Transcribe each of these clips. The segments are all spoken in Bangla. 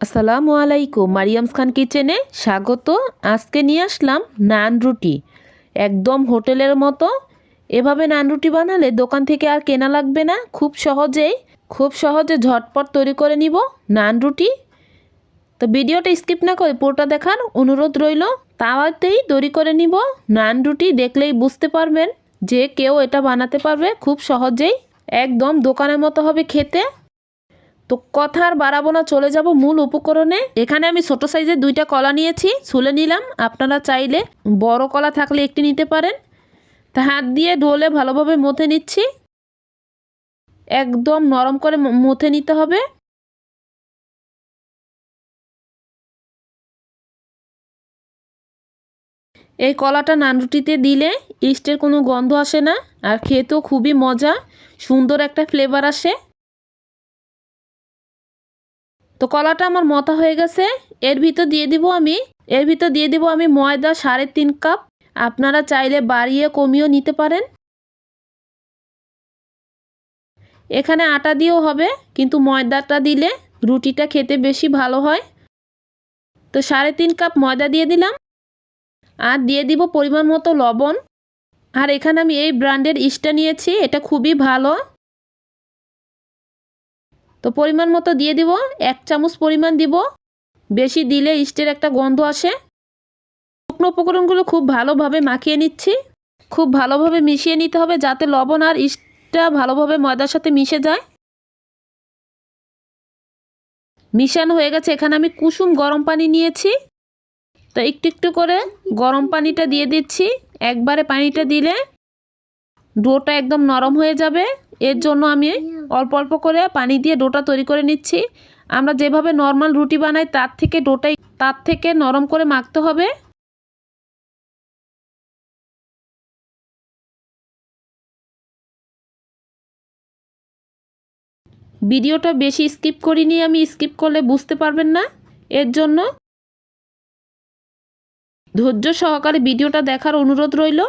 আসসালামু আলাইকুম, মারিয়ামস খান কিচেনে স্বাগত। আজকে নিয়ে আসলাম নান রুটি, একদম হোটেলের মতো। এভাবে নান রুটি বানালে দোকান থেকে আর কেনা লাগবে না। খুব সহজে ঝটপট তৈরি করে নিব নান রুটি। তো ভিডিওটা স্কিপ না করে পুরোটা দেখার অনুরোধ রইল। তাওয়াতেই তৈরি করে নিব নান রুটি। দেখলেই বুঝতে পারবেন যে কেউ এটা বানাতে পারবে খুব সহজেই, একদম দোকানের মতো হবে খেতে। তো কথা আর বাড়াবো না, চলে যাব মূল উপকরণে। এখানে আমি ছোট সাইজের 2টা কলা নিয়েছি, ছুলে নিলাম। আপনারা চাইলে বড় কলা থাকলে একটি নিতে পারেন। তা হাত দিয়ে ডোলে ভালোভাবে মথে নিচ্ছি, একদম নরম করে মথে নিতে হবে। এই কলাটা নানরুটিতে দিলে ইস্টের কোনো গন্ধ আসে না, আর খেতেও খুবই মজা, সুন্দর একটা ফ্লেভার আসে। তো কলাটা আমার মথা হয়ে গেছে। এর ভিতর দিয়ে দিব আমি ময়দা 3.5 কাপ। আপনারা চাইলে বাড়িয়ে কমিয়েও নিতে পারেন। এখানে আটা দিয়েও হবে, কিন্তু ময়দাটা দিলে রুটিটা খেতে বেশি ভালো হয়। তো 3.5 কাপ ময়দা দিয়ে দিলাম, আর দিয়ে দিব পরিমাণ মতো লবণ। আর এখানে আমি এই ব্র্যান্ডের ইস্টটা নিয়েছি, এটা খুবই ভালো। তো পরিমাণ মতো দিয়ে দিব, 1 চামচ পরিমাণ দিব। বেশি দিলে ইস্টের একটা গন্ধ আসে। শুকনো উপকরণগুলো খুব ভালোভাবে মাখিয়ে নিচ্ছি। খুব ভালোভাবে মিশিয়ে নিতে হবে, যাতে লবণ আর ইস্টটা ভালোভাবে ময়দার সাথে মিশে যায়। মিশানো হয়ে গেছে। এখানে আমি কুসুম গরম পানি নিয়েছি, তো একটু একটু করে গরম পানিটা দিয়ে দিচ্ছি। একবারে পানিটা দিলে ডোটা একদম নরম হয়ে যাবে। এর জন্য আমি অল্প অল্প করে পানি দিয়ে ডোটা তৈরি করে নিচ্ছি। আমরা যেভাবে নর্মাল রুটি বানাই তার থেকে নরম করে মাখতে হবে। ভিডিওটা বেশি স্কিপ করিনি আমি, স্কিপ করলে বুঝতে পারবেন না। এর জন্য ধৈর্য সহকারে ভিডিওটা দেখার অনুরোধ রইল।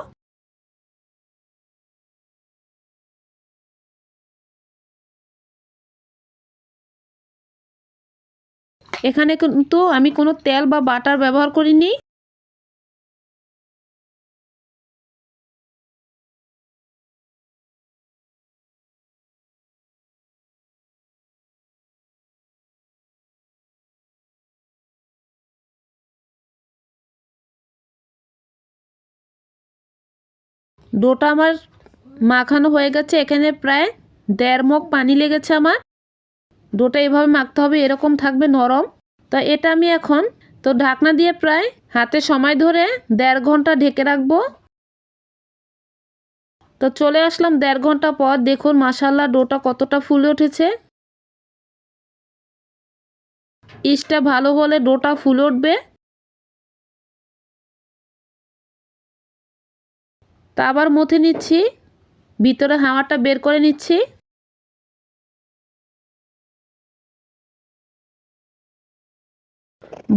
এখানে কিন্তু আমি কোনো তেল বা বাটার ব্যবহার করিনি। ডোটা আমার মাখানো হয়ে গেছে। এখানে প্রায় 1.5 মগ পানি লেগেছে আমার। ডোটা এভাবে মাখতে হবে, এরকম থাকবে নরম। তো এটা আমি এখন ঢাকনা দিয়ে প্রায় হাতে সময় ধরে 1.5 ঘন্টা ঢেকে রাখবো। তো চলে আসলাম 1.5 ঘন্টা পর। দেখুন মাশাআল্লাহ ডোটা কতটা ফুলে উঠেছে। ইস্টটা ভালো হলে ডোটা ফুলে উঠবে। তা আবার মথে নিচ্ছি, ভিতরে হাওয়াটা বের করে নিচ্ছি।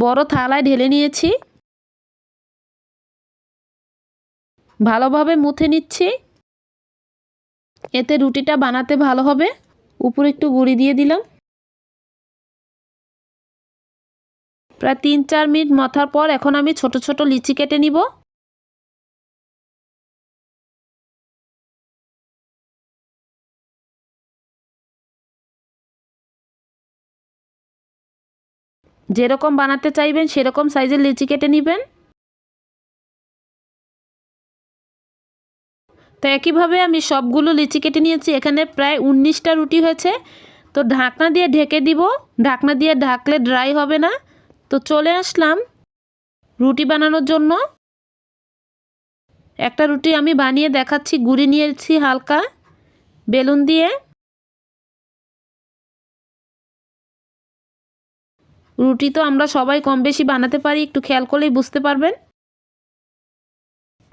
বড় থালায় ঢেলে নিয়েছি, ভালোভাবে মুথে নিচ্ছি। এতে রুটিটা বানাতে ভালো হবে। উপরে একটু গুঁড়ি দিয়ে দিলাম। প্রায় 3-4 মিনিট মথার পর এখন আমি ছোট ছোট লিচি কেটে নিব। যেরকম বানাতে চাইবেন সেরকম সাইজের লিচি কেটে নেবেন। তো একইভাবে আমি সবগুলো লিচি কেটে নিয়েছি। এখানে প্রায় 19টা রুটি হয়েছে। তো ঢাকনা দিয়ে ঢেকে দিব। ঢাকনা দিয়ে ঢাকলে ড্রাই হবে না। তো চলে আসলাম রুটি বানানোর জন্য। একটা রুটি আমি বানিয়ে দেখাচ্ছি। গুঁড়ি নিয়েছি হালকা বেলুন দিয়ে। রুটি তো আমরা সবাই কম বেশি বানাতে পারি, একটু খেয়াল করলেই বুঝতে পারবেন।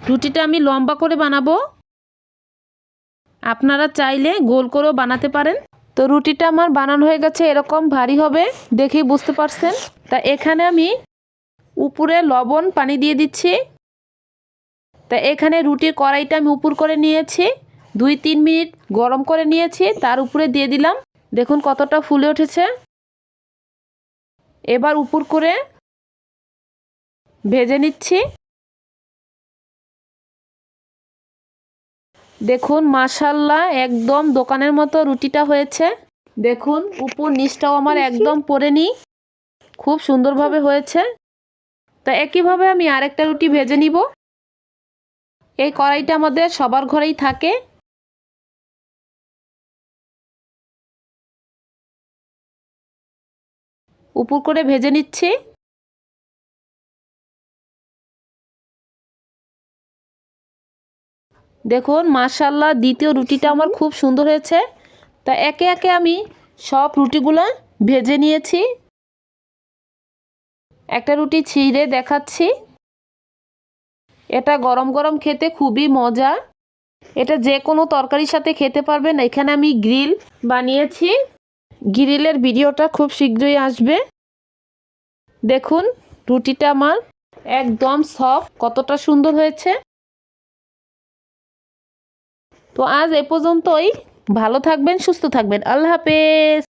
রুটিটা আমি লম্বা করে বানাবো, আপনারা চাইলে গোল করেও বানাতে পারেন। তো রুটিটা আমার বানানো হয়ে গেছে, এরকম ভারী হবে দেখেই বুঝতে পারছেন। তা এখানে আমি উপরে লবণ পানি দিয়ে দিচ্ছি। তা এখানে রুটির কড়াইটা আমি উপর করে নিয়েছি, 2-3 মিনিট গরম করে নিয়েছি, তার উপরে দিয়ে দিলাম। দেখুন কতটা ফুলে উঠেছে। এবার উপর করে ভেজে নিচ্ছি। দেখুন মাশাআল্লাহ একদম দোকানের মতো রুটিটা হয়েছে। দেখুন উপর নিচটাও আমার একদম পড়েনি, খুব সুন্দরভাবে হয়েছে। তা একইভাবে আমি আরেকটা রুটি ভেজে নিব। এই কড়াইটা আমাদের সবার ঘরেই থাকে। উপর করে ভেজে নিচ্ছি। দেখুন মাশাআল্লাহ দ্বিতীয় রুটিটা আমার খুব সুন্দর হয়েছে। তা একে একে আমি সব রুটিগুলো ভেজে নিয়েছি। একটা রুটি ছিঁড়ে দেখাচ্ছি। এটা গরম গরম খেতে খুবই মজা। এটা যে কোনো তরকারির সাথে খেতে পারবেন। এখানে আমি গ্রিল বানিয়েছি, গ্রিলের ভিডিওটা খুব শীঘ্রই আসবে। দেখুন রুটিটা আমার একদম সফট, কতটা সুন্দর হয়েছে। তো আজ এ পর্যন্তই। ভালো থাকবেন, সুস্থ থাকবেন। আল্লাহ হাফেজ।